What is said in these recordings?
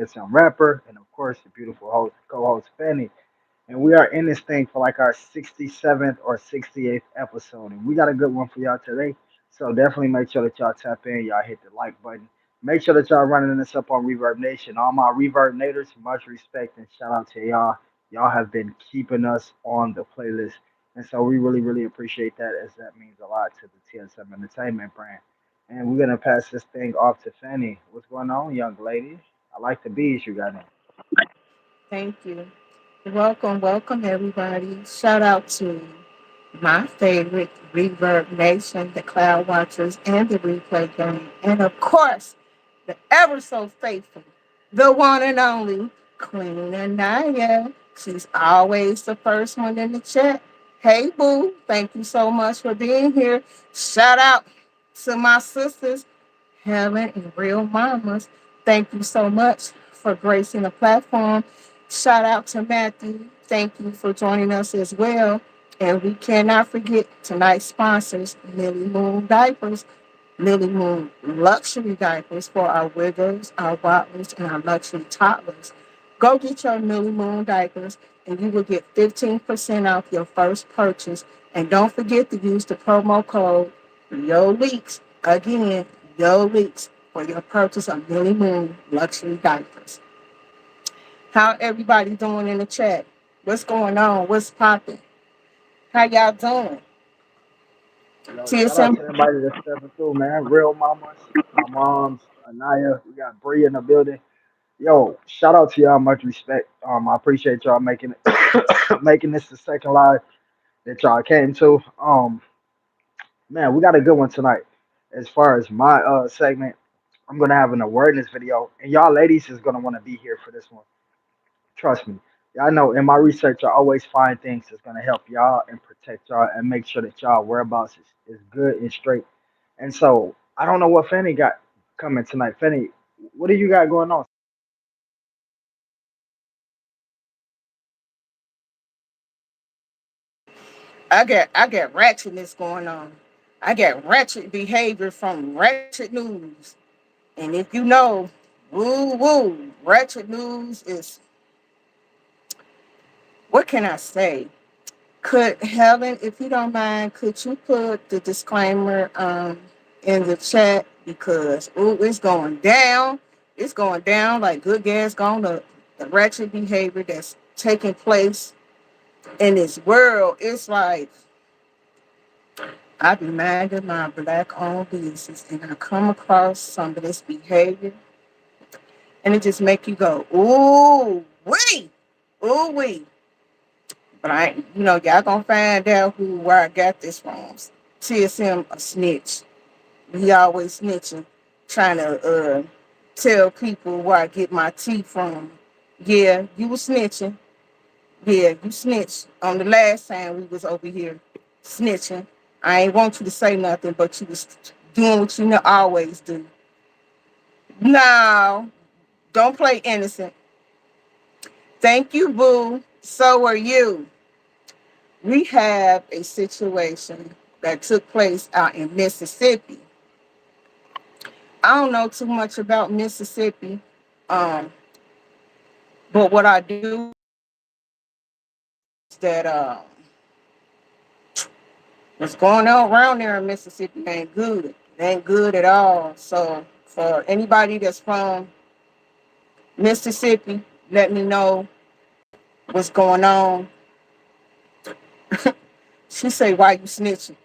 TSM rapper, and of course the beautiful host, co-host Fanny. And we are in this thing for like our 67th or 68th episode, and we got a good one for y'all today. So definitely make sure that y'all tap in, y'all hit the like button. Make sure that y'all running this up on Reverb Nation. All my Reverb Nators, much respect and shout out to y'all. Y'all have been keeping us on the playlist, and so we really, really appreciate that, as that means a lot to the TSM Entertainment brand. And we're gonna pass this thing off to Fanny. What's going on, young lady? I like the bees you got in. Thank you. Welcome, welcome, everybody. Shout out to my favorite Reverb Nation, the Cloud Watchers, and the Replay Gang. And of course, the ever so faithful, the one and only Queen Anaya. She's always the first one in the chat. Hey, boo. Thank you so much for being here. Shout out to my sisters, Helen and Real Mamas. Thank you so much for gracing the platform. Shout out to Matthew. Thank you for joining us as well. And we cannot forget tonight's sponsors, Lily Moon Diapers, Lily Moon luxury diapers for our wiggles, our wobblers, and our luxury toddlers. Go get your Lily Moon diapers and you will get 15% off your first purchase. And don't forget to use the promo code YOLEAKS. Again, YOLEAKS for your purchase of Lily Moon luxury diapers. How everybody doing in the chat? What's going on? What's popping? How y'all doing? Yo, shout out TSM. to everybody that's stepping through, man. Real mamas, my moms, Anaya. We got Bree in the building. Yo, shout out to y'all. Much respect. I appreciate y'all making it, making this the second live that y'all came to. Man, we got a good one tonight. As far as my segment, I'm gonna have an awareness video, and y'all ladies is gonna want to be here for this one. Trust me. Y'all know in my research, I always find things that's gonna help y'all and protect y'all and make sure that y'all whereabouts is good and straight. And so I don't know what Fanny got coming tonight. Fanny, what do you got going on? I got ratchetness going on. I got ratchet behavior from ratchet news. And if you know, woo woo, ratchet news is, what can I say? Could Helen, if you don't mind, could you put the disclaimer in the chat, because ooh, it's going down. It's going down like good gas gone. The ratchet behavior that's taking place in this world. It's like I be minding my black owned business and I come across some of this behavior and it just make you go, ooh wee. But y'all gonna find out where I got this from. TSM a snitch. He always snitching, trying to tell people where I get my tea from. Yeah, you was snitching. Yeah, you snitched on the last time we was over here snitching. I ain't want you to say nothing, but you was doing what you always do. No, don't play innocent. Thank you, boo. So are you. We have a situation that took place out in Mississippi. I don't know too much about Mississippi, um, but what I do is that what's going on around there in Mississippi ain't good. It ain't good at all. So for anybody that's from Mississippi, let me know what's going on. She say, "Why you snitching?"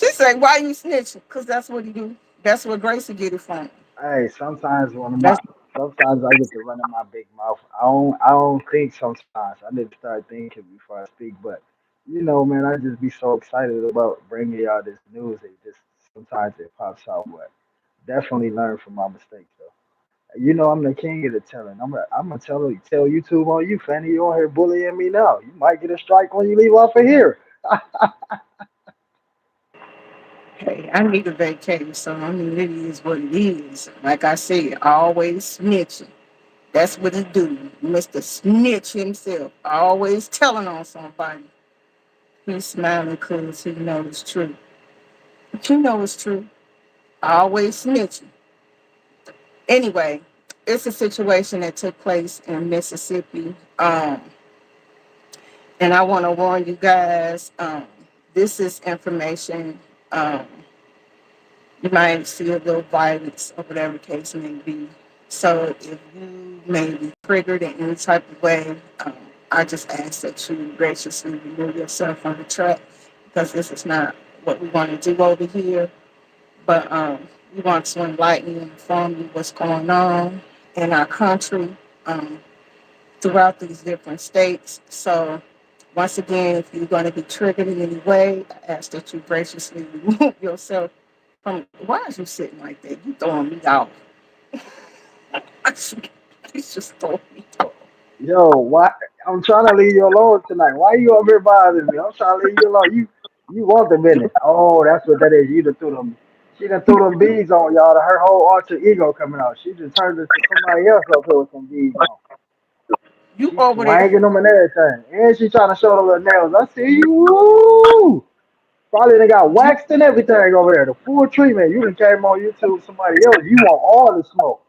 She say, "Why you snitching?" Cause that's what he do. That's what Gracie get it from. Hey, sometimes one of my That's sometimes I get to run in my big mouth. I don't think sometimes. I need to start thinking before I speak, but man, I just be so excited about bringing y'all this news. It just sometimes it pops out, but definitely learn from my mistakes though. I'm the king of the telling. I'm gonna tell YouTube on you, Fanny. You on here bullying me now? You might get a strike when you leave off of here. Hey, I need a vacation, so I mean it is what it is. Like I said, always snitching. That's what he do. Mr. Snitch himself. Always telling on somebody. He's smiling because he knows it's true. But you know it's true. Always snitching. Anyway, it's a situation that took place in Mississippi. And I want to warn you guys, this is information. Um, you might see a little violence or whatever the case may be. So if you may be triggered in any type of way, I just ask that you graciously remove yourself from the track because this is not what we want to do over here. But we want to enlighten you and inform you what's going on in our country throughout these different states. So once again, if you're going to be triggered in any way, I ask that you graciously remove yourself from. Why is you sitting like that? You throwing me off. He's just throwing me off. Yo, why? I'm trying to leave you alone tonight. Why you up here bothering me? I'm trying to leave you alone. You want the minute? Oh, that's what that is. You done threw them. She done threw them bees on y'all. Her whole alter ego coming out. She just turned into somebody else up here with some bees on. You She's over there? swanging them and everything, and she trying to show the little nails. I see you. Woo! Probably they got You waxed and everything over there. The full treatment. You done came on YouTube with somebody else. You want all the smoke.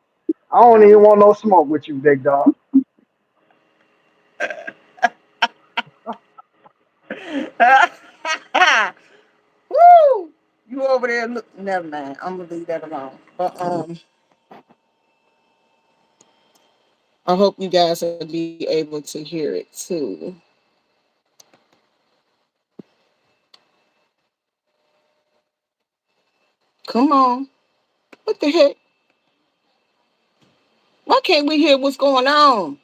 I don't even want no smoke with you, big dog. Woo! You over there? Look, never mind. I'm gonna leave that alone. But I hope you guys will be able to hear it too. Come on. What the heck? Why can't we hear what's going on?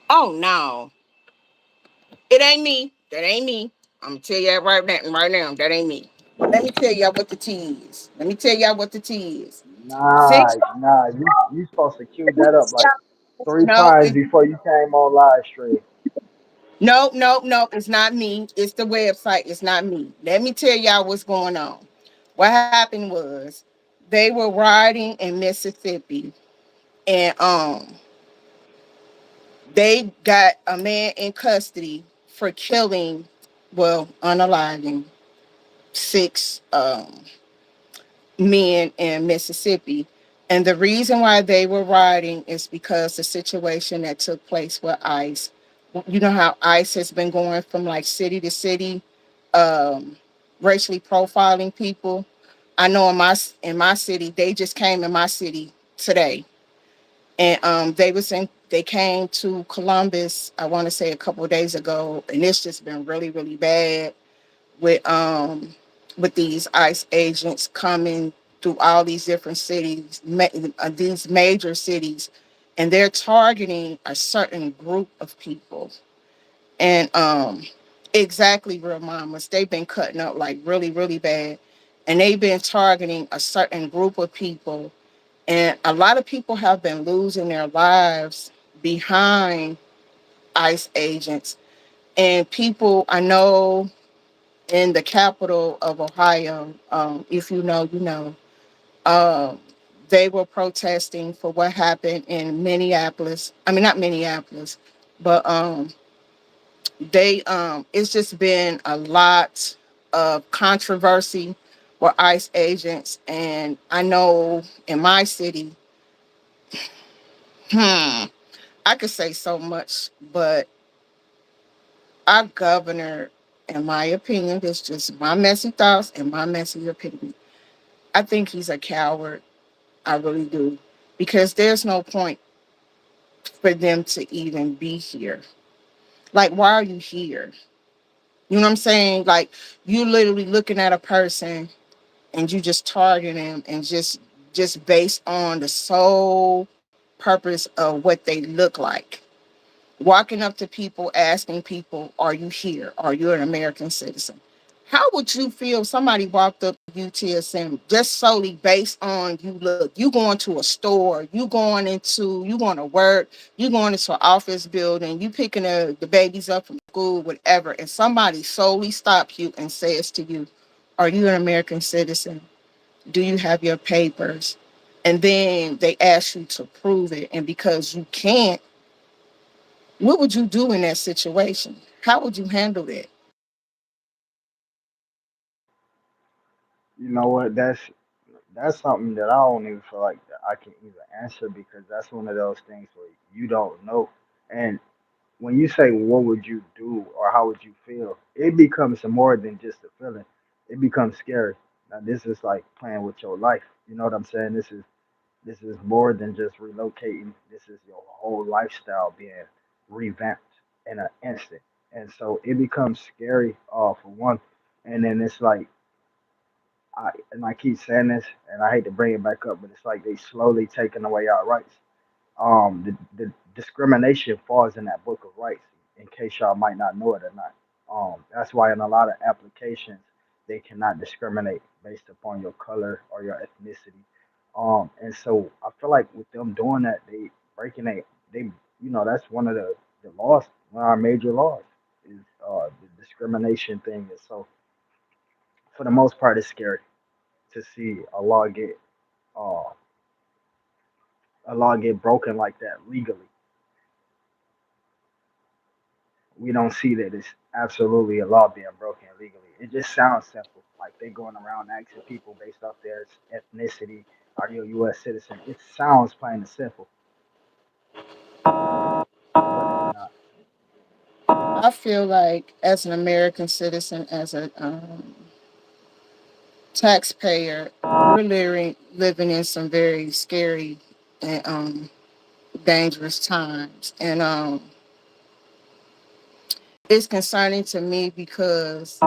Oh no, it ain't me. That ain't me. I'm gonna tell you that right now. Right now, that ain't me. Let me tell y'all what the tea is. Let me tell y'all what the tea is. Nah, Six. nah. You supposed to cue that up like three No, times it, before you came on live stream. no, no, no. It's not me. It's the website. It's not me. Let me tell y'all what's going on. What happened was they were riding in Mississippi, and they got a man in custody for killing, well, unaliving six men in Mississippi. And the reason why they were rioting is because the situation that took place with ICE. You know how ICE has been going from like city to city, um, racially profiling people. I know in my city, they just came in my city today, and they came to Columbus. I want to say a couple of days ago, and it's just been really really bad with these ICE agents coming through all these different cities, these major cities, and they're targeting a certain group of people. And exactly, real mamas, they've been cutting up like really, really bad, and they've been targeting a certain group of people, and a lot of people have been losing their lives behind ICE agents. And people I know in the capital of Ohio, if you know, you know, um, they were protesting for what happened in Minneapolis. I mean, not Minneapolis, but it's just been a lot of controversy with ICE agents. And I know in my city, I could say so much, but our governor, in my opinion, this just my messy thoughts and my messy opinion. I think he's a coward. I really do. Because there's no point for them to even be here. Like, why are you here? You know what I'm saying? Like, you literally looking at a person and you just target them and just based on the sole purpose of what they look like. Walking up to people, asking people, "Are you here? Are you an American citizen?" How would you feel if somebody walked up to UTSM just solely based on you look? You going to a store, you going to work, you going into an office building, you picking the babies up from school, whatever, and somebody solely stops you and says to you, "Are you an American citizen? Do you have your papers?" And then they ask you to prove it, and because you can't, what would you do in that situation? How would you handle that? You know what? that's something that I don't even feel like that I can even answer because that's one of those things where you don't know. And when you say what would you do or how would you feel, it becomes more than just a feeling. It becomes scary. Now this is like playing with your life. You know what I'm saying? This is more than just relocating. This is your whole lifestyle being revamped in an instant. And so it becomes scary for one. And then it's like I keep saying this and I hate to bring it back up, but it's like they slowly taking away our rights. The discrimination falls in that book of rights, in case y'all might not know it or not. That's why in a lot of applications they cannot discriminate based upon your color or your ethnicity. And so I feel like with them doing that, they breaking they that's one of the laws, one of our major laws is the discrimination thing. And so for the most part, it's scary to see uh, a law get broken like that legally. We don't see that it's absolutely a law being broken legally. It just sounds simple, like they going around asking people based off their ethnicity, are you a U.S. citizen? It sounds plain and simple, but it's not. I feel like as an American citizen, as a taxpayer, we're living in some very scary and dangerous times. And it's concerning to me because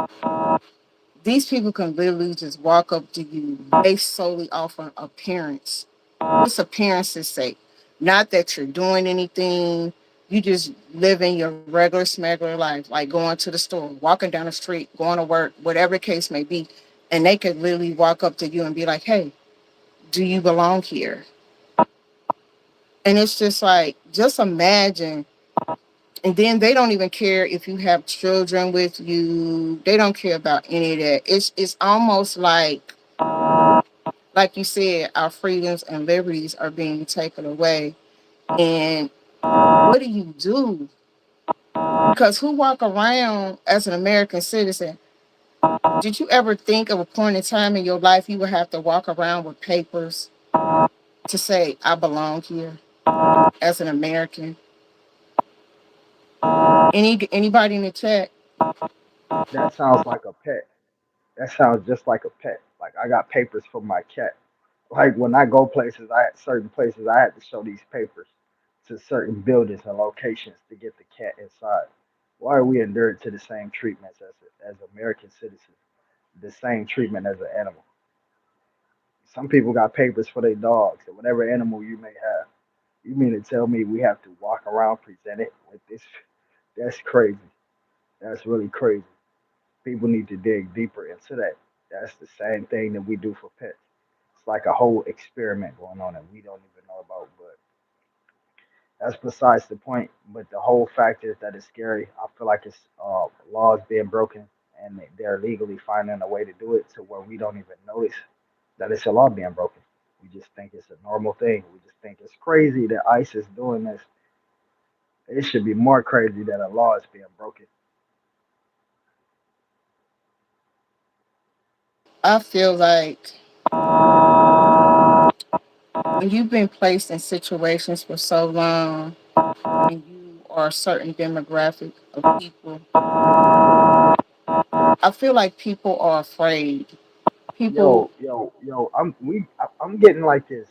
these people can literally just walk up to you based solely off of appearance. What's appearances sake? Not that you're doing anything. You just living your regular smuggler life, like going to the store, walking down the street, going to work, whatever the case may be. And they could literally walk up to you and be like, hey, do you belong here? And it's just like, just imagine. And then they don't even care if you have children with you. They don't care about any of that. It's almost like you said, our freedoms and liberties are being taken away. And what do you do? Because who walk around as an American citizen? Did you ever think of a point in time in your life you would have to walk around with papers to say I belong here as an American? Anybody in the chat? That sounds like a pet. That sounds just like a pet. Like I got papers for my cat. Like when I go places, I had certain places I had to show these papers to certain buildings and locations to get the cat inside. Why are we endured to the same treatments as American citizens? The same treatment as an animal. Some people got papers for their dogs or whatever animal you may have. You mean to tell me we have to walk around presented with this? That's crazy. That's really crazy. People need to dig deeper into that. That's the same thing that we do for pets. It's like a whole experiment going on that we don't even know about. But that's besides the point. But the whole fact is that it's scary. I feel like it's laws being broken, and they're legally finding a way to do it to where we don't even notice that it's a law being broken. We just think it's a normal thing. We just think it's crazy that ICE is doing this. It should be more crazy that a law is being broken. I feel like when you've been placed in situations for so long and you are a certain demographic of people, I feel like people are afraid. People, Yo, I'm getting like this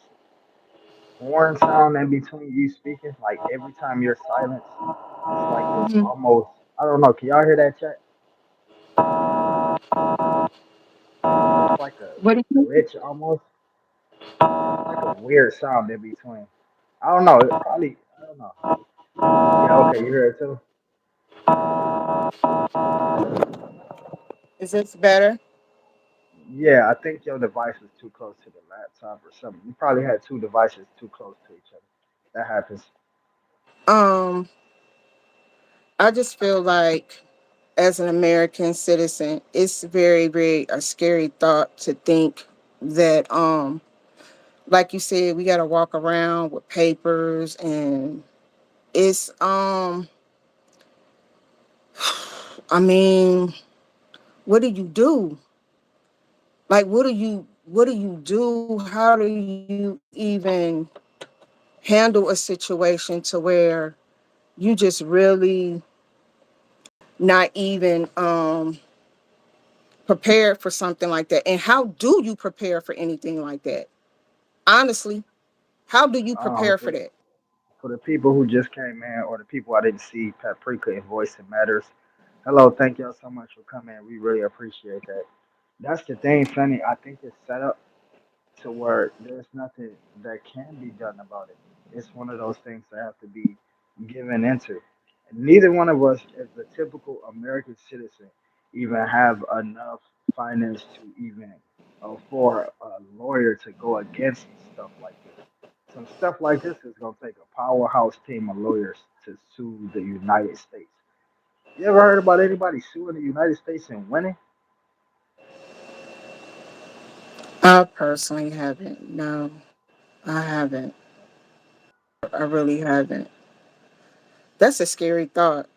horn sound in between you speaking. Like every time you're silent, it's like this mhm. almost. I don't know. Can y'all hear that chat? It's like a What do you glitch almost. It's like a weird sound in between. I don't know. It probably. I don't know. Yeah. Okay. You hear it too. is this better? Yeah. I think your device is too close to the laptop or something. You probably had two devices too close to each other. That happens. Um, I just feel like as an American citizen, it's very, very a scary thought to think that like you said, we gotta walk around with papers and it's I mean, what do you do? Like what do you what do you do? How do you even handle a situation to where you just really not even prepared for something like that? And how do you prepare for anything like that? Honestly, how do you Um, prepare for, for that? for the people who just came in or the people I didn't see, Paprika and Voice It Matters. Hello, thank y'all so much for coming. We really appreciate that. That's the thing, Fanny. I think it's set up to where there's nothing that can be done about it. It's one of those things that have to be given into. Neither one of us, as the typical American citizen, even have enough finance to even afford a lawyer to go against stuff like this. Some stuff like this is going to take a powerhouse team of lawyers to sue the United States. You ever heard about anybody suing the United States and winning? I personally haven't. No, I haven't. I really haven't. That's a scary thought.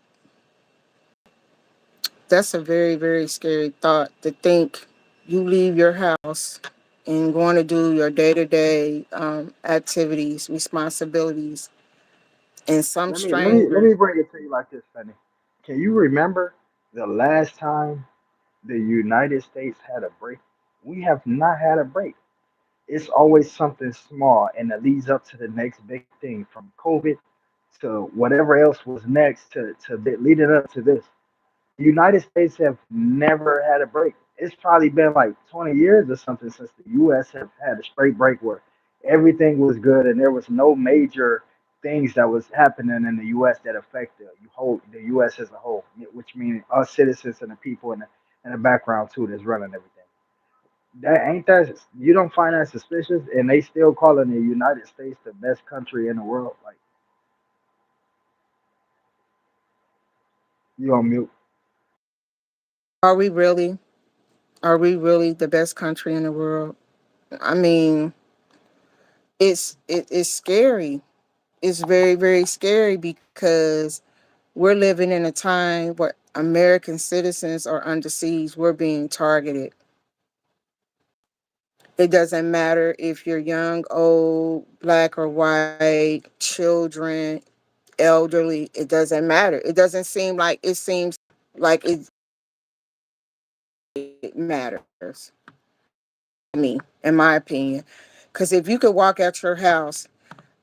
That's a very, very scary thought to think you leave your house and going to do your day to day activities, responsibilities, and some Let me stranger. bring it to you like this, Fanny. Can you remember the last time the United States had a break? We have not had a break. It's always something small and it leads up to the next big thing from COVID to whatever else was next to leading up to this. The United States have never had a break. It's probably been like 20 years or something since the U.S. have had a straight break where everything was good and there was no major things that was happening in the U.S. that affect the U.S. as a whole, which means us citizens and the people in the background too that's running everything. That ain't that you don't find that suspicious, and they still calling the United States the best country in the world. Like you on mute. Are we really? Are we really the best country in the world? I mean, it's scary. It's very, very scary because we're living in a time where American citizens are under siege. We're being targeted. It doesn't matter if you're young, old, black or white, children, elderly. It doesn't matter. It doesn't seem like it seems like it matters to me, in my opinion. Because if you could walk out your house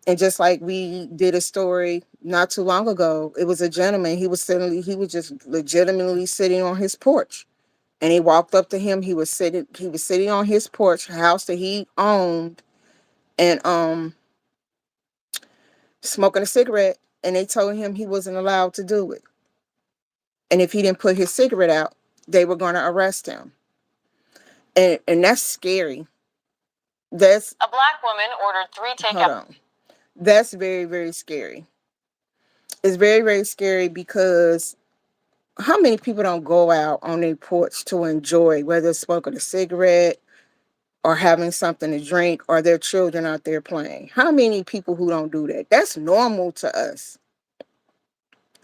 and just like we did a story not too long ago, it was a gentleman. He was just legitimately sitting on his porch, and he walked up to him. He was sitting on his porch, house that he owned, and smoking a cigarette. And they told him he wasn't allowed to do it. And if he didn't put his cigarette out, they were going to arrest him. And that's scary. That's a black woman ordered three takeout. Hold on. That's very, very scary. It's very, very scary because how many people don't go out on their porch to enjoy, whether it's smoking a cigarette or having something to drink or their children out there playing? How many people who don't do that? That's normal to us.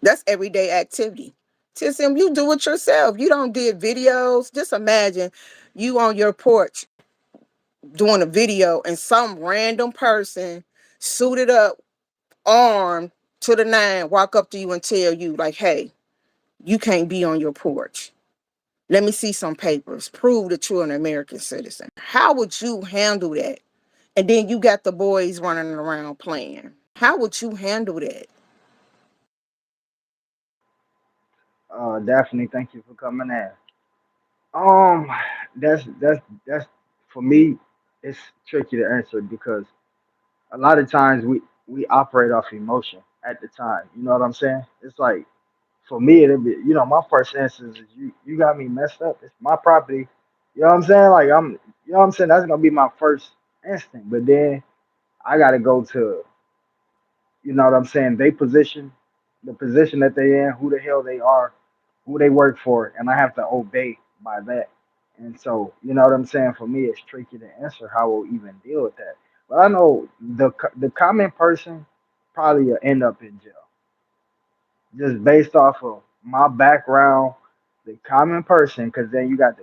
That's everyday activity. TSM, you do it yourself. You don't did videos. Just imagine you on your porch doing a video and some random person suited up, armed to the nine, walk up to you and tell you, like, hey, you can't be on your porch. Let me see some papers. Prove that you're an American citizen. How would you handle that? And then you got the boys running around playing. How would you handle that? Definitely, thank you for coming in. Um, that's for me. It's tricky to answer because a lot of times we operate off emotion at the time. You know what I'm saying? It's like for me, it'll be my first instance is you got me messed up. It's my property. You know what I'm saying? Like you know what I'm saying. That's gonna be my first instinct. But then I gotta go to what I'm saying. They position, the position that they in, who the hell they are, who they work for, and I have to obey by that. And so, you know what I'm saying? For me, it's tricky to answer how we'll even deal with that. But I know the common person probably will end up in jail just based off of my background. The common person, because then you got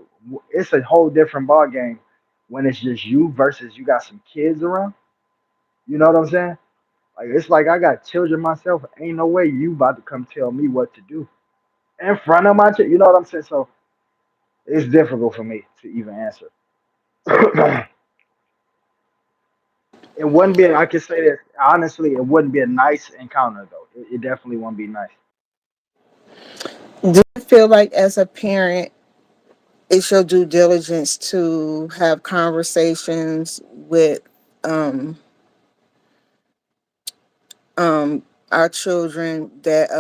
it's a whole different ball game when it's just you versus you got some kids around. You know what I'm saying? Like it's like I got children myself. Ain't no way you about to come tell me what to do in front of my child. You know what I'm saying? So it's difficult for me to even answer. It wouldn't be. I can say this honestly. It wouldn't be a nice encounter though. It definitely wouldn't be nice. Do you feel like as a parent, it's your due diligence to have conversations with um, our children that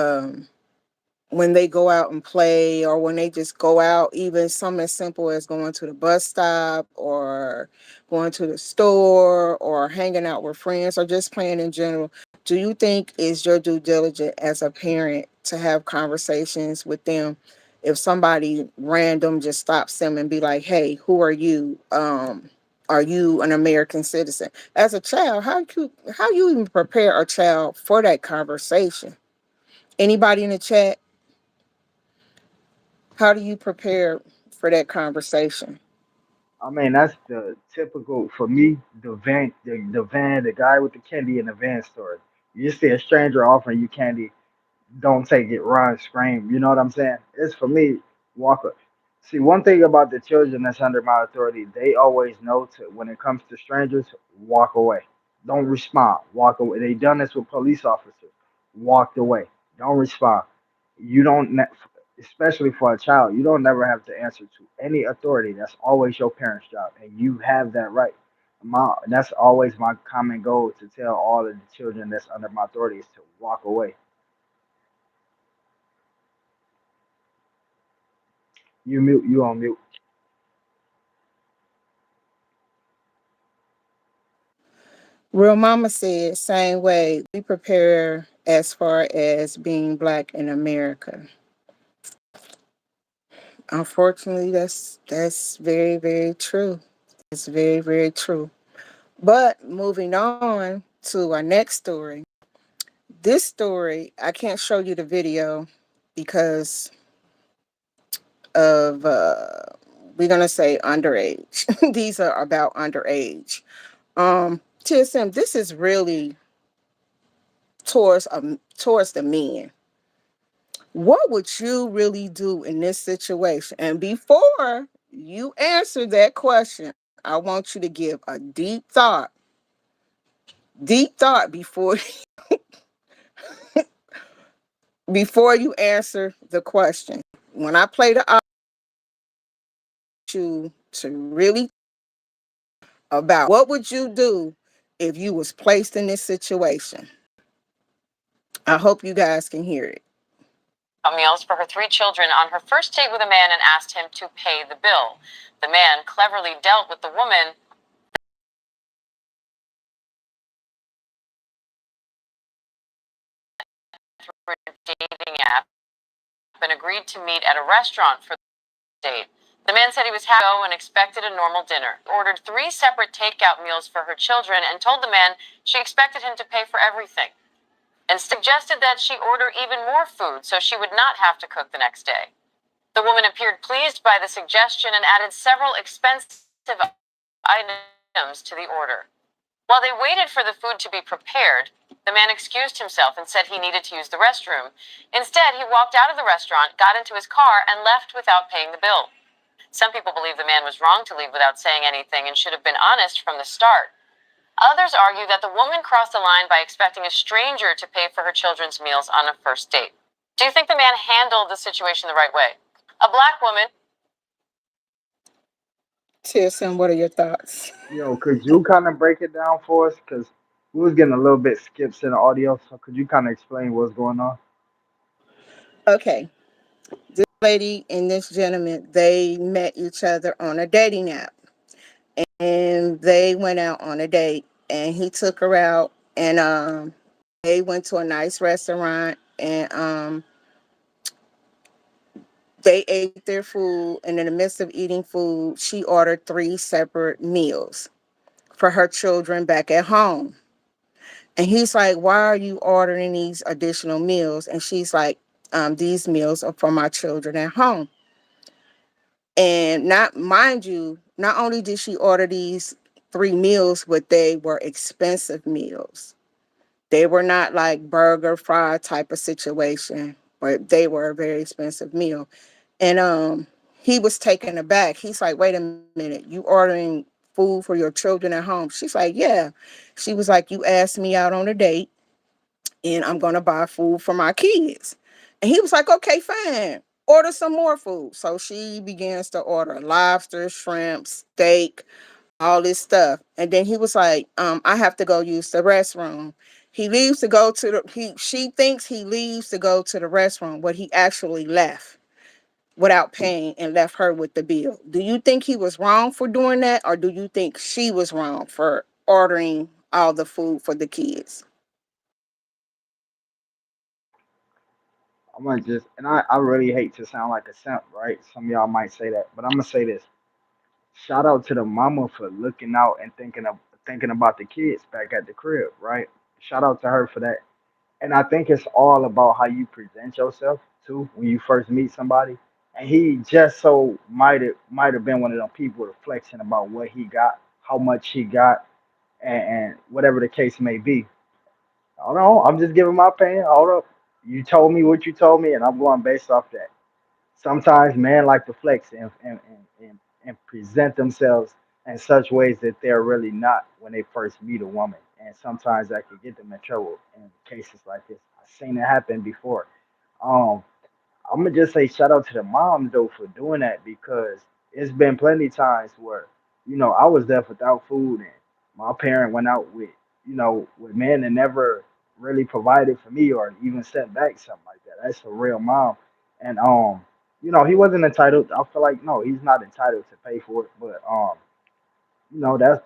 when they go out and play or when they just go out, even something as simple as going to the bus stop or going to the store or hanging out with friends or just playing in general, do you think is your due diligence as a parent to have conversations with them if somebody random just stops them and be like, hey, who are you? Are you an American citizen? As a child, how you even prepare a child for that conversation? Anybody in the chat, how do you prepare for that conversation? I mean, that's the typical for me. The guy with the candy in the van story. You see a stranger offering you candy, don't take it, run, scream. You know what I'm saying? It's for me, Walker. See, one thing about the children that's under my authority, they always know to when it comes to strangers, walk away. Don't respond. Walk away. They done this with police officers. Walked away. Don't respond. You don't, especially for a child, you don't never have to answer to any authority. That's always your parents' job, and you have that right. That's always my common goal to tell all of the children that's under my authority is to walk away. You mute. You on mute. Real Mama said, same way we prepare as far as being black in America. Unfortunately, that's very, very true. It's very, very true. But moving on to our next story. This story, I can't show you the video because of we're gonna say underage. These are about underage. TSM, this is really towards the men. What would you really do in this situation? And before you answer that question, I want you to give a deep thought before you answer the question. When I play the audio, you to really about what would you do if you was placed in this situation. I hope you guys can hear it. Meals for her three children on her first date with a man and asked him to pay the bill. The man cleverly dealt with the woman through a dating app and agreed to meet at a restaurant for the date. The man said he was happy to go and expected a normal dinner. She ordered three separate takeout meals for her children and told the man she expected him to pay for everything, and suggested that she order even more food so she would not have to cook the next day. The woman appeared pleased by the suggestion and added several expensive items to the order. While they waited for the food to be prepared, the man excused himself and said he needed to use the restroom. Instead, he walked out of the restaurant, got into his car, and left without paying the bill. Some people believe the man was wrong to leave without saying anything and should have been honest from the start. Others argue that the woman crossed the line by expecting a stranger to pay for her children's meals on a first date. Do you think the man handled the situation the right way? A black woman. TSM, what are your thoughts? Yo, could you kind of break it down for us? Because we was getting a little bit skips in the audio. So could you kind of explain what's going on? Okay. This lady and this gentleman, they met each other on a dating app and they went out on a date and he took her out and they went to a nice restaurant and they ate their food and in the midst of eating food, she ordered three separate meals for her children back at home. And he's like, why are you ordering these additional meals? And she's like, these meals are for my children at home. And not mind you, not only did she order these 3 meals, but they were expensive meals. They were not like burger, fry type of situation, but they were a very expensive meal. And he was taken aback. He's like, wait a minute, you ordering food for your children at home? She's like, yeah. She was like, you asked me out on a date and I'm gonna buy food for my kids. And he was like, okay, fine. Order some more food. So she begins to order lobster, shrimp, steak, all this stuff. And then he was like, I have to go use the restroom. He leaves to go to the he she thinks he leaves to go to the restroom, but he actually left without paying and left her with the bill. Do you think he was wrong for doing that, or do you think she was wrong for ordering all the food for the kids? I'm gonna just, and I really hate to sound like a simp, right? Some of y'all might say that, but I'm gonna say this. Shout out to the mama for looking out and thinking about the kids back at the crib, right? Shout out to her for that. And I think it's all about how you present yourself too when you first meet somebody. And he just so might have been one of them people reflecting about what he got, how much he got, and whatever the case may be. I don't know. I'm just giving my opinion. Hold up. You told me what you told me, and I'm going based off that. Sometimes men like to flex and present themselves in such ways that they're really not when they first meet a woman. And sometimes that could get them in trouble in cases like this. I've seen it happen before. Um, I'm gonna just say shout out to the mom though for doing that because it's been plenty times where I was left without food and my parent went out with men and never really provided for me or even sent back something like that. That's a real mom, and he wasn't entitled. I feel like no, he's not entitled to pay for it, but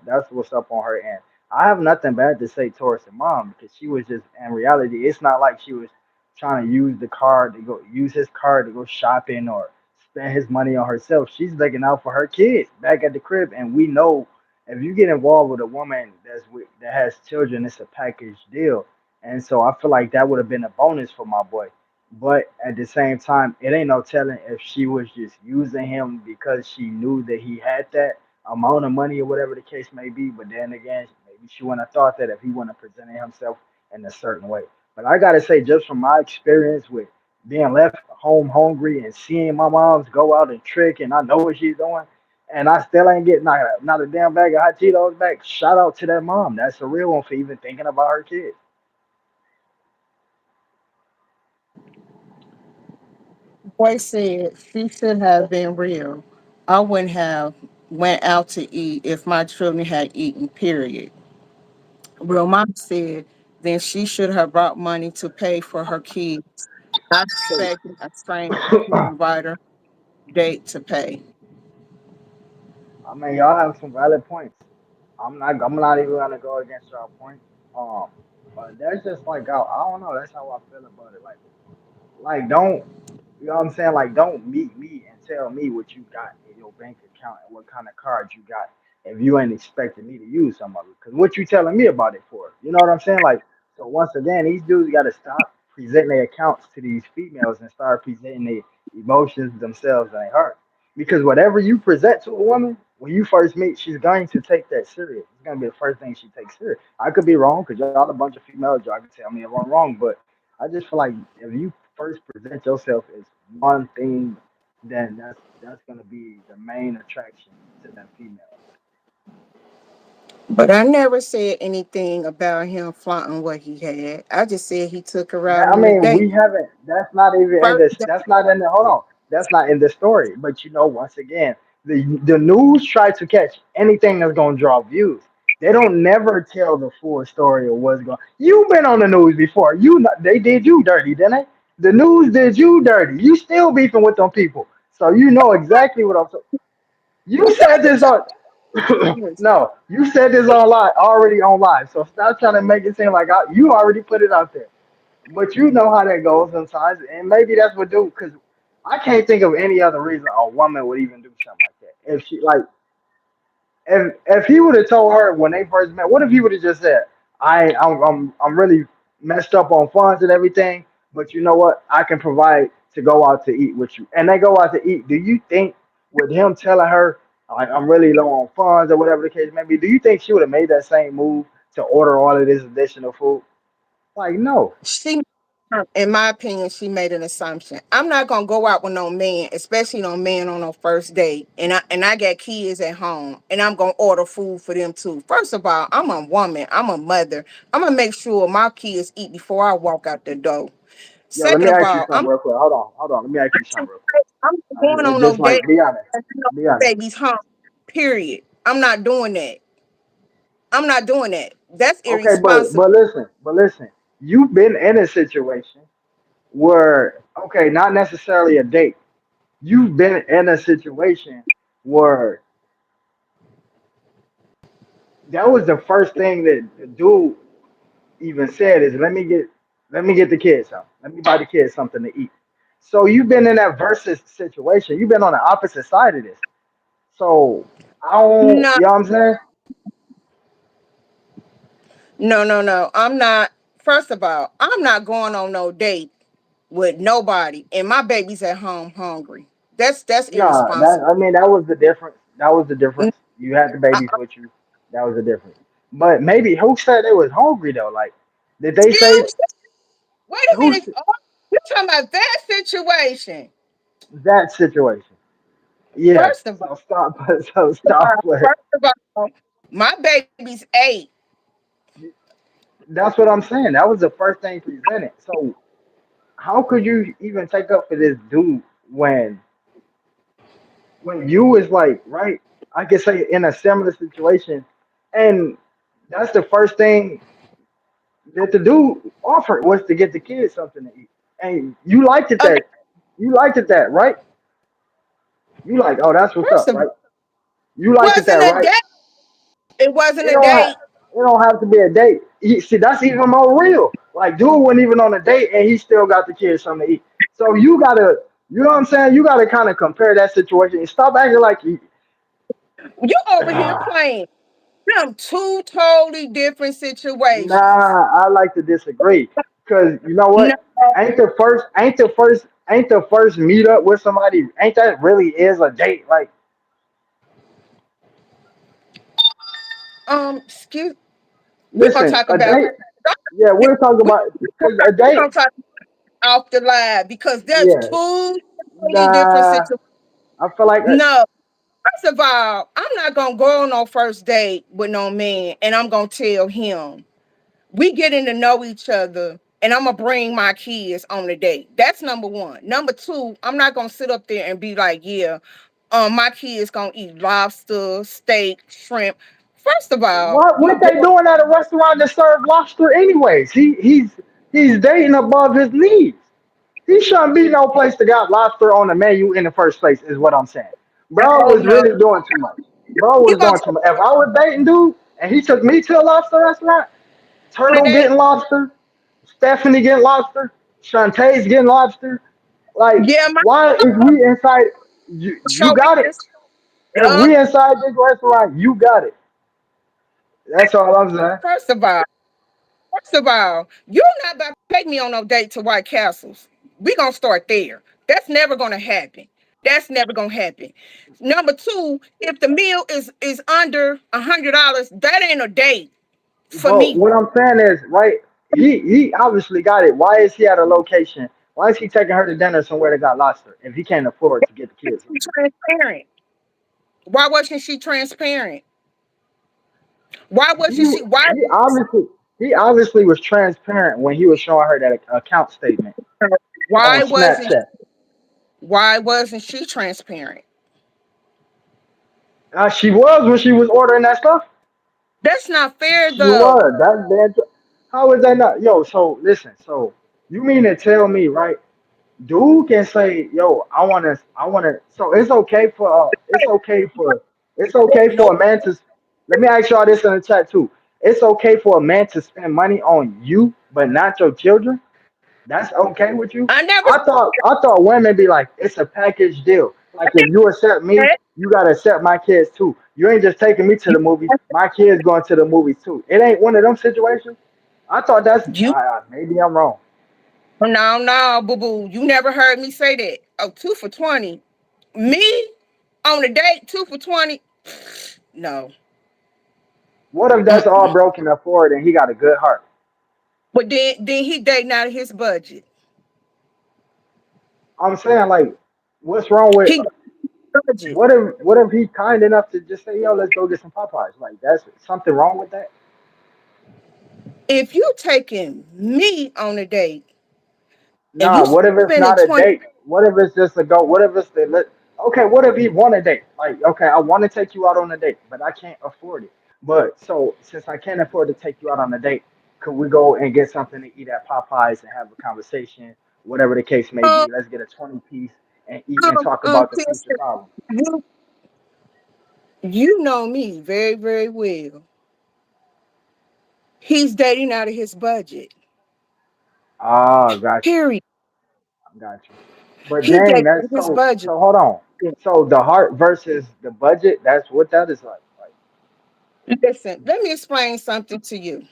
that's what's up on her end. I have nothing bad to say towards the mom because she was just in reality. It's not like she was trying to use his card to go shopping or spend his money on herself. She's looking out for her kids back at the crib, and we know if you get involved with a woman that has children, it's a package deal. And so I feel like that would have been a bonus for my boy. But at the same time, it ain't no telling if she was just using him because she knew that he had that amount of money or whatever the case may be. But then again, maybe she wouldn't have thought that if he wouldn't have presented himself in a certain way. But I gotta say, just from my experience with being left home hungry and seeing my mom's go out and trick, and I know what she's doing, and I still ain't getting not a damn bag of hot Cheetos back. Shout out to that mom. That's a real one for even thinking about her kids. Boy said she should have been real. I wouldn't have went out to eat if my children had eaten, period. Real mom said then she should have brought money to pay for her kids, not expecting a stranger to invite her date to pay. I mean, y'all have some valid points. I'm not even gonna go against y'all points. But that's just like I don't know. That's how I feel about it. Like don't you know what I'm saying? Like don't meet me and tell me what you got in your bank account and what kind of cards you got if you ain't expecting me to use some of it. Because what you telling me about it for? You know what I'm saying? Like so once again, these dudes got to stop presenting their accounts to these females and start presenting their emotions themselves and their heart. Because whatever you present to a woman when you first meet, she's going to take that serious. It's gonna be the first thing she takes serious. I could be wrong because y'all a bunch of females. Y'all can tell me if I'm wrong, but I just feel like if you first present yourself as one thing, then that's gonna be the main attraction to that female. But I never said anything about him flaunting what he had. I just said he took her out That, I on a mean, date. we haven't. That's not even in First this. date. That's not in the. Hold on. That's not in the story. But once again, the news try to catch anything that's gonna draw views. They don't never tell the full story of what's going. You've been on the news before. They did you dirty, didn't they? The news did you dirty. You still beefing with them people, so you know exactly what I'm. You said this on. No, you said this on live already on live. So stop trying to make it seem like you already put it out there. But you know how that goes sometimes, and maybe that's what do because I can't think of any other reason a woman would even do something like that. If she like, if he would have told her when they first met, what if he would have just said, I'm really messed up on funds and everything, but you know what? I can provide to go out to eat with you, and they go out to eat. Do you think? with him telling her like I'm really low on funds or whatever the case may be, do you think she would have made that same move to order all of this additional food? Like, no. She, in my opinion, she made an assumption. I'm not gonna go out with no man, especially no man on no first date, and I got kids at home, and I'm gonna order food for them too. First of all, I'm a woman, I'm a mother. I'm gonna make sure my kids eat before I walk out the door. Yo, let Second me of ask you all, something real quick. Hold on. Let me ask you something real quick. I'm not going on no Just date. like, be honest. Be honest. Baby's home. Period. I'm not doing that. I'm not doing that. That's Okay, irresponsible. but listen. You've been in a situation where, okay, not necessarily a date. You've been in a situation where that was the first thing that the dude even said is let me get the kids something. Let me buy the kids something to eat. So you've been in that versus situation. You've been on the opposite side of this. So I don't, No, you know what I'm saying? no, no, no. I'm not. First of all, I'm not going on no date with nobody, and my baby's at home hungry. That's Yeah, that irresponsible. I mean that was the difference. That was the difference. You had the babies with you. That was the difference. But maybe who said they was hungry though? Like, did they say Excuse me. Wait a who minute. Oh, you're talking about that situation. that situation? Yes. First of all, So stop. So stop playing. first of all, my baby's 8. That's what I'm saying. That was the first thing presented. So how could you even take up for this dude when you was like right? I could say in a similar situation, and that's the first thing that the dude offered was to get the kids something to eat. And you liked it Okay. that you liked it that, right? You like, oh, that's what's First up, of all, right? You liked it that, wasn't a right? date. It wasn't It a don't have date. it don't have to be a date. See, that's even more real. Like, dude wasn't even on a date, and he still got the kids something to eat. So you gotta, you know what I'm saying? You gotta kind of compare that situation and stop acting like you. You over here playing them two totally different situations. Nah, I like to disagree because you know No, what? Ain't the first meet up with somebody. Ain't that really is a date? Like, excuse. We're gonna listen, talk a about. date. Yeah, we're talking We, about because a date. gonna talk off the line because there's Yeah, two totally different nah. situations. I feel like No, first of all, I'm not gonna go on no first date with no man, and I'm gonna tell him we getting to know each other, and I'm gonna bring my kids on the date. That's number one. Number two, I'm not gonna sit up there and be like, yeah, my kids gonna eat lobster, steak, shrimp. First of all, what you they doing at a restaurant that serve lobster anyways? He's dating above his needs. He shouldn't be no place that got lobster on the menu in the first place, is what I'm saying. Bro don't was know. really doing too much. Bro You was gonna doing too much. If I was dating dude and he took me to a lobster restaurant, take Turtle a date? getting lobster, Stephanie getting lobster, Shantae's getting lobster. Like, Yeah, my why is we inside? You show got it. is. If Yup. we inside this restaurant, you got it. That's all I'm saying. First of all, first of all, you're not about to take me on no date to White Castles. We gonna start there. That's never gonna happen. That's never gonna happen. Number two, if the meal is under $100, that ain't a date for But me. what I'm saying is, right? He obviously got it. Why is he at a location? Why is he taking her to dinner somewhere that got lobster if he can't afford to get the kids? Transparent. Why wasn't she transparent? Why He wasn't she? he obviously he obviously was transparent when he was showing her that account statement on Why wasn't Snapchat. why wasn't she transparent? She was when she was ordering that stuff. That's not fair She though. was. That how is that not? Yo, so listen. So you mean to tell me, right? Dude can say, "Yo, I wanna." So it's okay Nope. for a man to. Let me ask y'all this in the chat too. It's okay for a man to spend money on you, but not your children. That's okay with you. I never I thought women be like, it's a package deal. Like if you accept me, said you gotta accept my kids too. You ain't just taking me to the movies. My kids going to the movies too. It ain't one of them situations. I thought that's you. maybe I'm wrong. No, no, boo boo. You never heard me say that. Oh, 2 for 20. Me, on a date, 2 for 20. No. What if that's all Mm-mm. bro can afford and he got a good heart? But then he dating out of his budget. I'm saying like, what's wrong with He budget. what if he's kind enough to just say, yo, let's go get some Popeyes? Like that's something wrong with that? If you taking me on a date and Nah, you what if it's spending not a 20, date? What if it's just a go? What if it's the okay? What if he want a date? Like, okay, I want to take you out on a date, but I can't afford it. But so since I can't afford to take you out on a date, could we go and get something to eat at Popeyes and have a conversation, whatever the case may um, be? Let's get a 20 piece and eat and talk about the future Sister, problems. you know me very, very well. He's dating out of his budget. Ah, got you, Period. got you. But He dang, dating out that's of his so. budget. So hold on. So the heart versus the budget. That's what that is like. Like, Listen, let me explain something to you.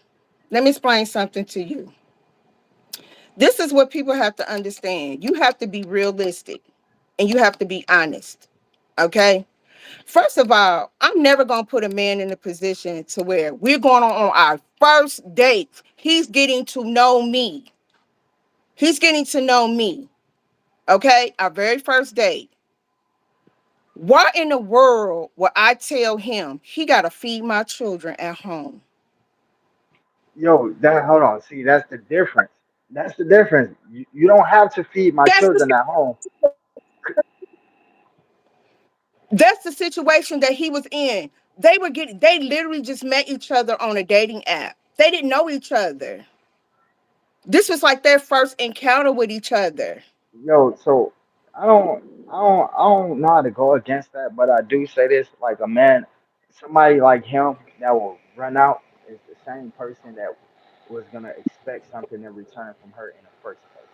Let me explain something to you. This is what people have to understand. You have to be realistic and you have to be honest. Okay? First of all, I'm never going to put a man in a position to where we're going on our first date. He's getting to know me. He's getting to know me. Okay? Our very first date. Why in the world would I tell him he got to feed my children at home? yo, that hold on. See, that's the difference. That's the difference. You don't have to feed my That's the children at home. that's the situation that he was in. They literally just met each other on a dating app. They didn't know each other. This was like their first encounter with each other. Yo, so I don't know how to go against that, but I do say this like a man, somebody like him that will run out is the same person that was gonna expect something in return from her in the first place.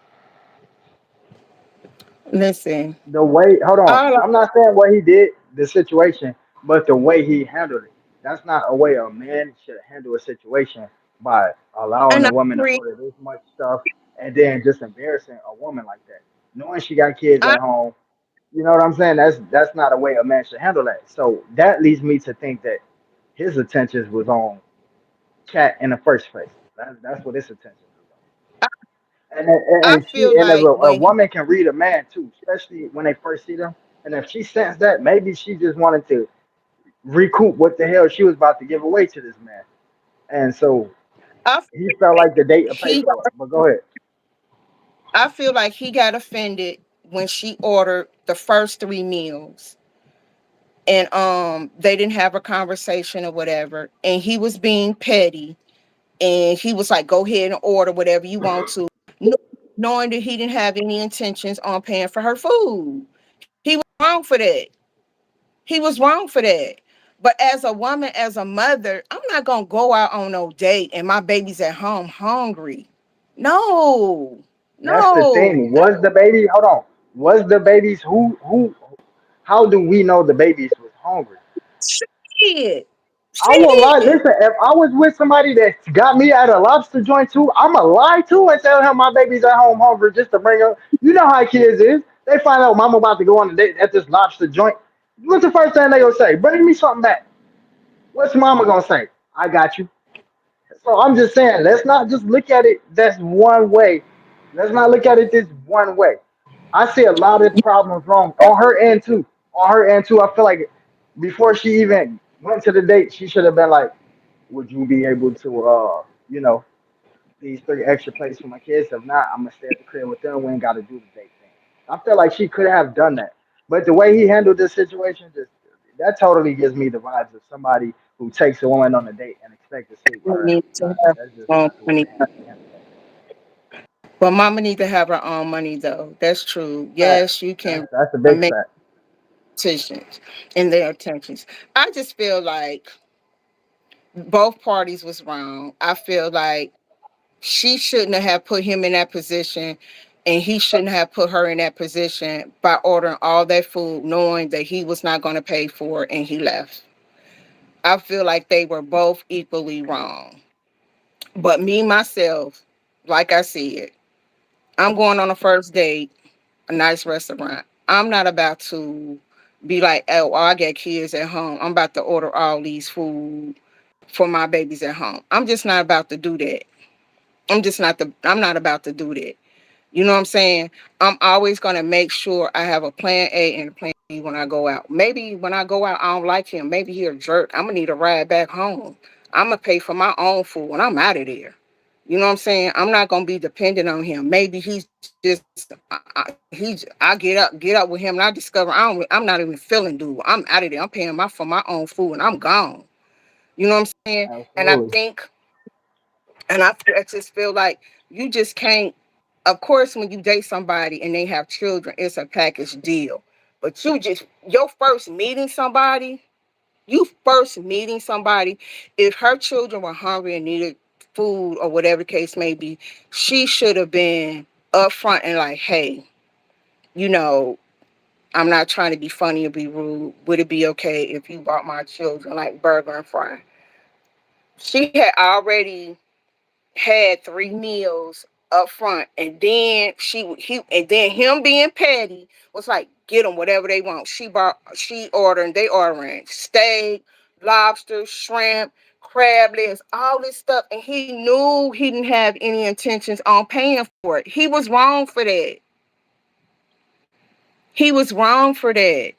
Listen, The way, hold on, all I'm not saying what he did, the situation, but the way he handled it. That's not a way a man should handle a situation by allowing and a I woman to agree. order this much stuff and then just embarrassing a woman like that. Knowing she got kids I at home, you know what I'm saying? That's not a way a man should handle that. So that leads me to think that his attentions was on cat in the first place. That's what his attention was on. I And feel she and like a when he, woman can read a man too, especially when they first see them. And if she sensed that, maybe she just wanted to recoup what the hell she was about to give away to this man. And so I feel he felt like the date to pay he for it. But go ahead. I feel like he got offended when she ordered the first 3 meals and they didn't have a conversation or whatever and he was being petty and he was like, go ahead and order whatever you want to, knowing that he didn't have any intentions on paying for her food. He was wrong for that. He was wrong for that. But as a woman, as a mother, I'm not gonna go out on no date and my baby's at home hungry. No, That's the no. thing. Was the baby hold on. Was the babies who how do we know the babies was hungry? She did. I She will lie. did. Listen, if I was with somebody that got me at a lobster joint too, I'ma lie too and tell him my baby's at home hungry just to bring up. You know how kids is. They find out mama about to go on a date at this lobster joint. What's the first thing they gonna say? Bring me something back. What's mama gonna say? I got you. So I'm just saying, let's not just look at it that's one way. Let's not look at it this one way. I see a lot of problems wrong on her end too. On her end too, I feel like before she even went to the date, she should have been like, would you be able to these 3 extra plates for my kids? If not, I'm gonna stay at the crib with them. We ain't gotta do the date thing. I feel like she could have done that. But the way he handled this situation, just that totally gives me the vibes of somebody who takes a woman on a date and expect to sleep with We her need every to night. have That's just our own not the way money. a man should handle that. But mama need to have her own money though. That's true. Fact. Yes, you can That's a big make fact. decisions in their intentions. I just feel like both parties was wrong. I feel like she shouldn't have put him in that position and he shouldn't have put her in that position by ordering all that food knowing that he was not going to pay for it and he left. I feel like they were both equally wrong. But me myself, like I said, I'm going on a first date, a nice restaurant. I'm not about to be like, oh, well, I got kids at home. I'm about to order all these food for my babies at home. I'm just not about to do that. I'm not about to do that. You know what I'm saying? I'm always gonna make sure I have a plan A and a plan B when I go out. Maybe when I go out, I don't like him. Maybe he a jerk. I'm gonna need a ride back home. I'm gonna pay for my own food when I'm out of there. You know what I'm saying? I'm not gonna be dependent on him. Maybe he's just I get up with him and I discover I'm not even feeling dude. I'm out of there. I'm paying for my own food and I'm gone. You know what I'm saying? And I Absolutely. think I just feel like you just can't. Of course, when you date somebody and they have children, it's a package deal. But your first meeting somebody, if her children were hungry and needed food or whatever the case may be, she should have been upfront and like, hey, you know, I'm not trying to be funny or be rude. Would it be okay if you bought my children like burger and fry? She had already had 3 meals up front, and then him being petty was like, get them whatever they want. She ordering, they ordering steak, lobster, shrimp, crab legs, all this stuff, and he knew he didn't have any intentions on paying for it. He was wrong for that. He was wrong for that.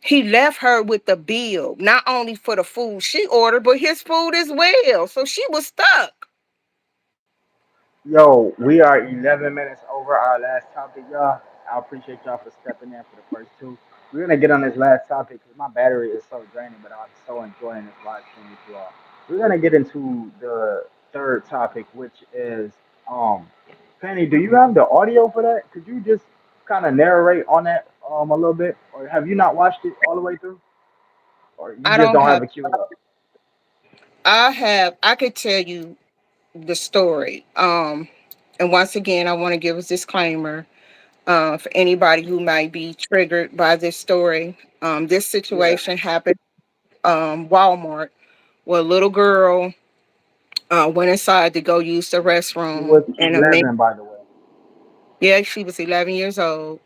He left her with the bill, not only for the food she ordered, but his food as well. So she was stuck. Yo, we are 11 minutes over our last topic, y'all. I appreciate y'all for stepping in for the first two. We're gonna get on this last topic because my battery is so draining, but I'm so enjoying this live stream with you all. We're gonna get into the third topic, which is Penny. Do you have the audio for that? Could you just kind of narrate on that a little bit, or have you not watched it all the way through, or you I just don't don't have have it queued up? I could tell you the story. And once again, I want to give a disclaimer for anybody who might be triggered by this story. This Yeah, situation happened Walmart where a little girl went inside to go use the she restroom was and a man, 11, by the way. yeah, she was 11 years old.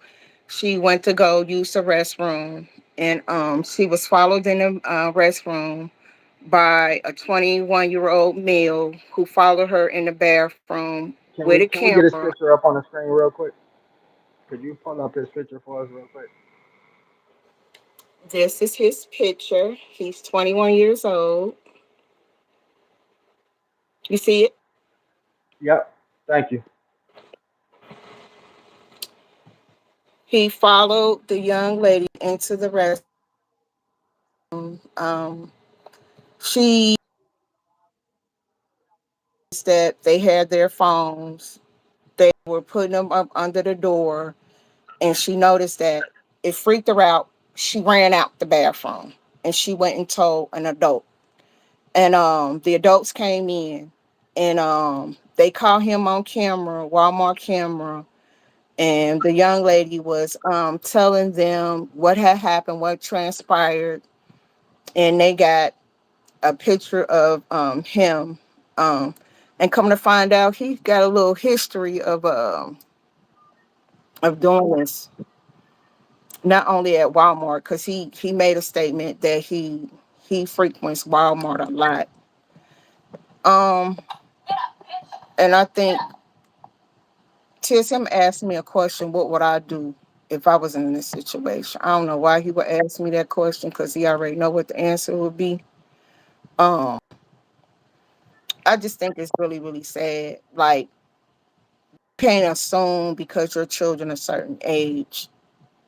She went to go use the restroom and she was followed in the restroom by a 21-year-old male who followed her in the bathroom with a Can we get his camera. picture up on the screen real quick? Could you pull up his picture for us real quick? This is his picture. He's 21 years old. You see it? Yep. Thank you. He followed the young lady into the restroom. She that they had their phones. They were putting them up under the door, and she noticed that it freaked her out. She ran out the bathroom, and she went and told an adult. And the adults came in, and they caught him on camera, Walmart camera, and the young lady was telling them what had happened, what transpired, and they got a picture of him. Um, and come to find out, he got a little history of doing this, not only at Walmart, because he made a statement that he frequents Walmart a lot. Um, and I think TSM asked me a question, what would I do if I was in this situation? I don't know why he would ask me that question because he already know what the answer would be. Um, I just think it's really, really sad. Like, can't assume because your children a certain age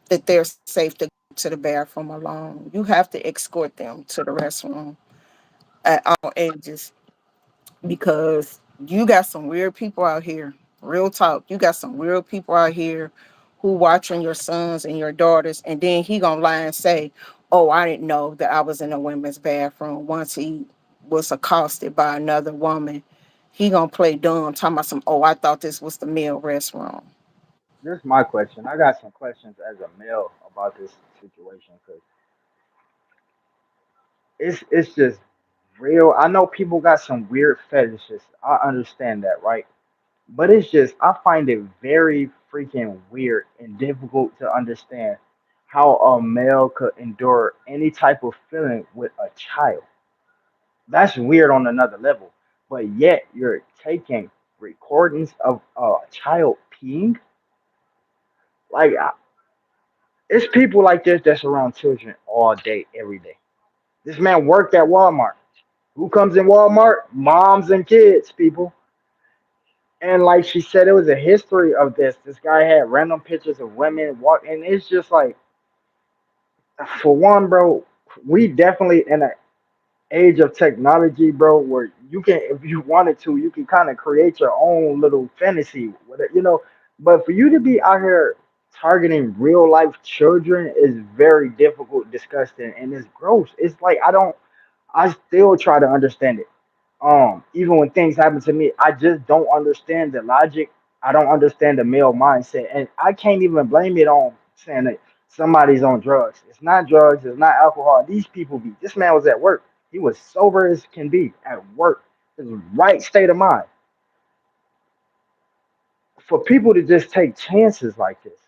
that they're safe to go to the bathroom alone. You have to escort them to the restroom at all ages because you got some weird people out here. Real talk, you got some weird people out here who watching your sons and your daughters, and then he gonna lie and say, "Oh, I didn't know that I was in a women's bathroom." Once he was accosted by another woman, he gonna play dumb, talking about some, "Oh, I thought this was the male restroom." This is my question. I got some questions as a male about this situation because it's just real. I know people got some weird fetishes. I understand that, right? But it's just I find it very freaking weird and difficult to understand how a male could endure any type of feeling with a child. That's weird on another level. But yet you're taking recordings of a child peeing. Like it's people like this that's around children all day, every day. This man worked at Walmart. Who comes in Walmart? Moms and kids, people. And like she said, it was a history of this. This guy had random pictures of women walk, and it's just like, for one, bro, we definitely in an age of technology, bro, where you can, if you wanted to, you can kind of create your own little fantasy with it, you know. But for you to be out here targeting real life children is very difficult, disgusting, and it's gross. It's like I still try to understand it. Even when things happen to me, I just don't understand the logic. I don't understand the male mindset, and I can't even blame it on saying that somebody's on drugs. It's not drugs. It's not alcohol. These people be. This man was at work. He was sober as can be at work. His right state of mind. For people to just take chances like this,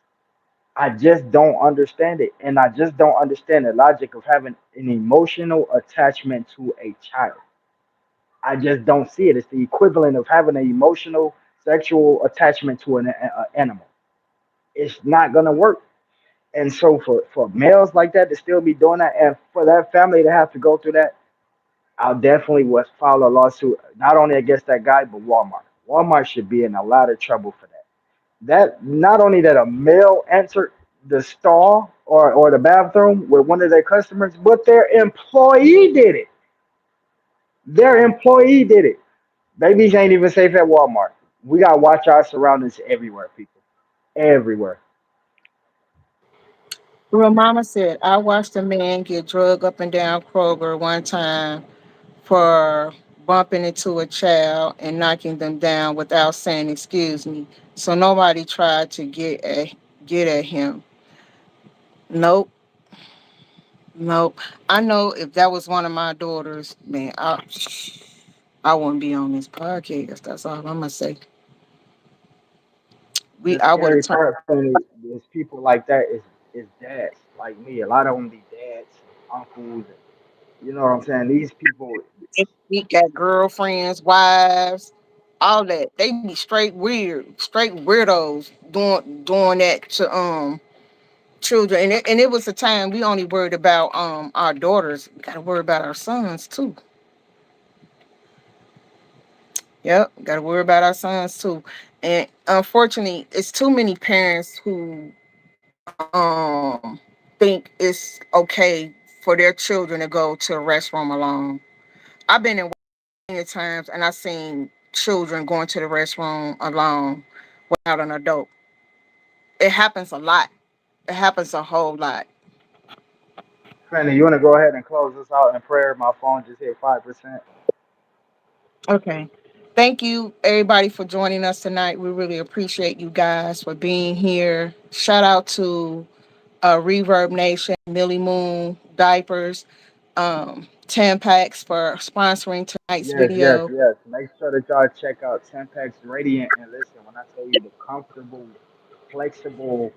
I just don't understand it, and I just don't understand the logic of having an emotional attachment to a child. I just don't see it. It's the equivalent of having an emotional sexual attachment to an animal. It's not gonna work. And so for males like that to still be doing that, and for that family to have to go through that, I'll definitely was file a lawsuit not only against that guy but Walmart. Walmart should be in a lot of trouble for that. That not only that a male entered the stall or the bathroom with one of their customers, but their employee did it. Their employee did it. Babies ain't even safe at Walmart. We gotta watch our surroundings everywhere, people. Everywhere. Real Mama said, I watched a man get drug up and down Kroger one time for bumping into a child and knocking them down without saying excuse me. So nobody tried to get at him. Nope, nope. I know if that was one of my daughters, man, I wouldn't be on this podcast. That's all I'm gonna say. The I would have scary turned. part thing is people like that is dads like me. A lot of them be dads and uncles, and you know what I'm saying. These people, He got girlfriends, wives, all that. They be straight weird, straight weirdos doing that to children. And it was a time we only worried about our daughters. We gotta worry about our sons too. Yep, gotta worry about our sons too. And unfortunately, it's too many parents who think it's okay for their children to go to a restroom alone. I've been in many times and I've seen children going to the restroom alone without an adult. It happens a lot. It happens a whole lot. Fanny, you wanna go ahead and close this out in prayer? My phone just hit 5%. Okay. Thank you, everybody, for joining us tonight. We really appreciate you guys for being here. Shout out to Reverb Nation, Millie Moon, Diapers, Tampax for sponsoring tonight's Yes, yes, video. yes. Make sure that y'all check out Tempex Radiant and listen when I tell you the comfortable, flexible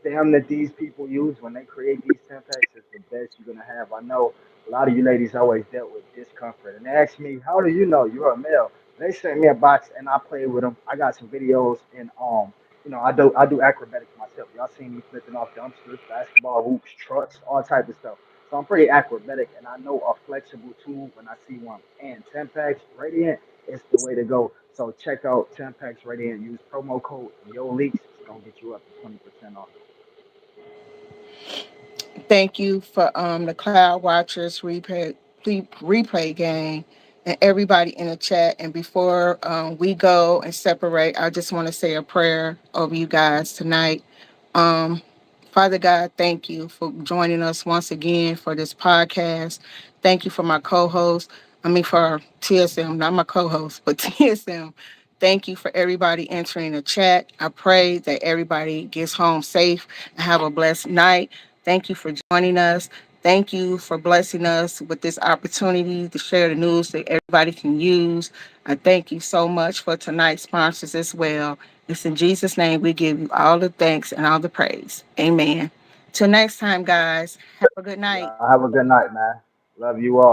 stem that these people use when they create these Tempex is the best you're gonna have. I know a lot of you ladies always dealt with discomfort and they ask me, how do you know you're a male? They sent me a box and I played with them. I got some videos and I do acrobatics myself. Y'all seen me flipping off dumpsters, basketball hoops, trucks, all type of stuff. So I'm pretty acrobatic, and I know a flexible tool when I see one. And Tempex Radiant is the way to go. So check out Tempex Radiant. Use promo code YoLeaks. It's gonna get you up to 20% off. Thank you for the Cloud Watchers replay game and everybody in the chat. And before we go and separate, I just want to say a prayer over you guys tonight. Um, Father God, thank you for joining us once again for this podcast. Thank you for my co-host. I mean, for TSM, not my co-host, but TSM. Thank you for everybody entering the chat. I pray that everybody gets home safe and have a blessed night. Thank you for joining us. Thank you for blessing us with this opportunity to share the news that everybody can use. I thank you so much for tonight's sponsors as well. It's in Jesus' name we give you all the thanks and all the praise. Amen. Till next time, guys. Have a good night. Y'all have a good night, man. Love you all.